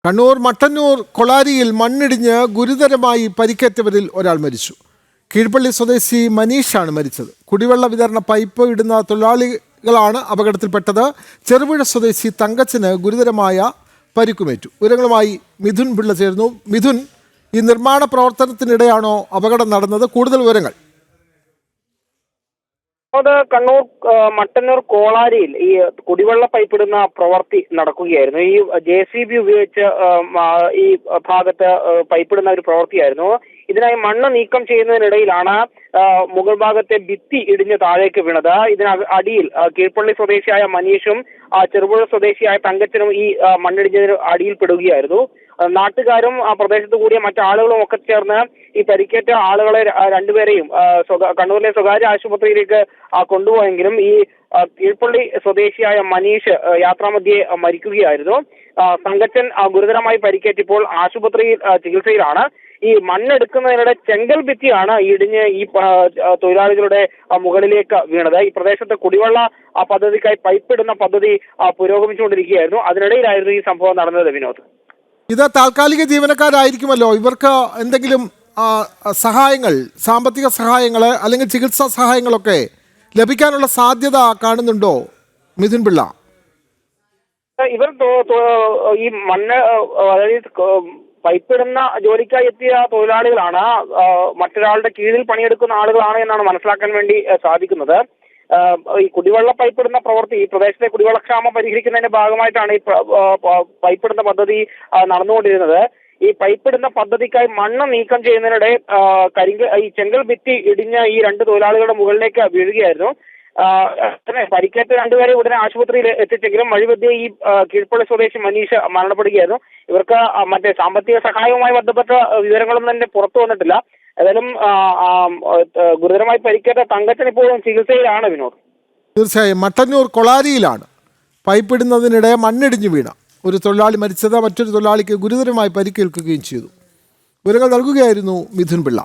കണ്ണൂർ മട്ടന്നൂർ കൊളാരിയിൽ മണ്ണിടിഞ്ഞ് ഗുരുതരമായി പരിക്കേറ്റവരിൽ ഒരാൾ മരിച്ചു. കീഴ്പള്ളി സ്വദേശി മനീഷാണ് മരിച്ചത്. കുടിവെള്ള വിതരണ പൈപ്പ് ഇടുന്ന തൊഴിലാളികളാണ് അപകടത്തിൽപ്പെട്ടത്. ചെറുപുഴ സ്വദേശി തങ്കച്ചന് ഗുരുതരമായ പരിക്കുമേറ്റു. വിവരങ്ങളുമായി മിഥുൻ പിള്ള ചേർന്നു. മിഥുൻ, ഈ നിർമ്മാണ പ്രവർത്തനത്തിനിടെയാണോ അപകടം നടന്നത്? കൂടുതൽ വിവരങ്ങൾ. അത് കണ്ണൂർ മട്ടന്നൂർ കോളാരിയിൽ ഈ കുടിവെള്ള പൈപ്പിടുന്ന പ്രവൃത്തി നടക്കുകയായിരുന്നു. ഈ JCB ഉപയോഗിച്ച് ഈ ഭാഗത്ത് പൈപ്പിടുന്ന ഒരു പ്രവൃത്തിയായിരുന്നു. ഇതിനായി മണ്ണ് നീക്കം ചെയ്യുന്നതിനിടയിലാണ് മുകൾ ഭാഗത്തെ ഭിത്തി ഇടിഞ്ഞ് താഴേക്ക് വീണത്. ഇതിന് അടിയിൽ കീഴ്പള്ളി സ്വദേശിയായ മനീഷും ചെറുപുഴ സ്വദേശിയായ തങ്കച്ചനും ഈ മണ്ണിടിഞ്ഞതിന് അടിയിൽ പെടുകയായിരുന്നു. നാട്ടുകാരും ആ പ്രദേശത്ത് കൂടിയ മറ്റാളുകളും ഒക്കെ ചേർന്ന് ഈ പരിക്കേറ്റ ആളുകളെ രണ്ടുപേരെയും കണ്ണൂരിലെ സ്വകാര്യ ആശുപത്രിയിലേക്ക് കൊണ്ടുപോയെങ്കിലും ഈ കീഴ്പള്ളി സ്വദേശിയായ മനീഷ് യാത്രാമധ്യേ മരിക്കുകയായിരുന്നു. തങ്കച്ചൻ ഗുരുതരമായി പരിക്കേറ്റപ്പോൾ ആശുപത്രിയിൽ ചികിത്സയിലാണ്. ഈ മണ്ണെടുക്കുന്നതിനിടെ ചെങ്കൽ ഭിത്തിയാണ് ഇടിഞ്ഞ് ഈ തൊഴിലാളികളുടെ മുകളിലേക്ക് വീണത്. ഈ പ്രദേശത്ത് കുടിവെള്ള പദ്ധതിക്കായി പൈപ്പിടുന്ന പദ്ധതി പുരോഗമിച്ചുകൊണ്ടിരിക്കുകയായിരുന്നു. അതിനിടയിലായിരുന്നു ഈ സംഭവം നടന്നത്. വിനോദ്, ഇത് താൽക്കാലിക ജീവനക്കാരായിരിക്കുമല്ലോ. ഇവർക്ക് എന്തെങ്കിലും സഹായങ്ങൾ, സാമ്പത്തിക സഹായങ്ങൾ അല്ലെങ്കിൽ ചികിത്സാ സഹായങ്ങളൊക്കെ ലഭിക്കാനുള്ള സാധ്യത കാണുന്നുണ്ടോ മിഥുൻ പിള്ള? ഇവർ ഈ മണ്ണ് അതായത് പൈപ്പിടുന്ന ജോലിക്കായി എത്തിയ തൊഴിലാളികളാണ്. മറ്റൊരാളുടെ കീഴിൽ പണിയെടുക്കുന്ന ആളുകളാണ് എന്നാണ് മനസ്സിലാക്കാൻ വേണ്ടി സാധിക്കുന്നത്. ഈ കുടിവെള്ള പൈപ്പിടുന്ന പ്രവൃത്തി ഈ പ്രദേശത്തെ കുടിവെള്ളക്ഷാമം പരിഹരിക്കുന്നതിന്റെ ഭാഗമായിട്ടാണ് ഈ പൈപ്പിടുന്ന പദ്ധതി നടന്നുകൊണ്ടിരുന്നത്. ഈ പൈപ്പിടുന്ന പദ്ധതിക്കായി മണ്ണ് നീക്കം ചെയ്യുന്നതിനിടെ ഈ ചെങ്കൽ ഭിത്തി ഇടിഞ്ഞ് ഈ രണ്ട് തൊഴിലാളികളുടെ മുകളിലേക്ക് വീഴുകയായിരുന്നു. പരിക്കേറ്റ രണ്ടുപേരെ ഉടനെ ആശുപത്രിയിൽ എത്തിച്ചെങ്കിലും വഴിമധ്യേ ഈ കീഴ്പള്ളി സ്വദേശി മനീഷ് മരണപ്പെടുകയായിരുന്നു. ഇവർക്ക് മറ്റേ സാമ്പത്തിക സഹായവുമായി ബന്ധപ്പെട്ട വിവരങ്ങളൊന്നും തന്നെ പുറത്തു വന്നിട്ടില്ല. ഏതായാലും ഗുരുതരമായി പരിക്കേറ്റ തങ്കച്ചൻ ഇപ്പോഴും ചികിത്സയിലാണ്. വിനോദ്, തീർച്ചയായും മട്ടന്നൂർ കൊളാരിയിലാണ് പൈപ്പിടുന്നതിനിടെ മണ്ണിടിഞ്ഞു വീണ ഒരു തൊഴിലാളി മരിച്ചത്. മറ്റൊരു തൊഴിലാളിക്ക് ഗുരുതരമായി പരിക്കേൽക്കുകയും ചെയ്തു. വിവരങ്ങൾ നൽകുകയായിരുന്നു മിഥുൻ പിള്ള.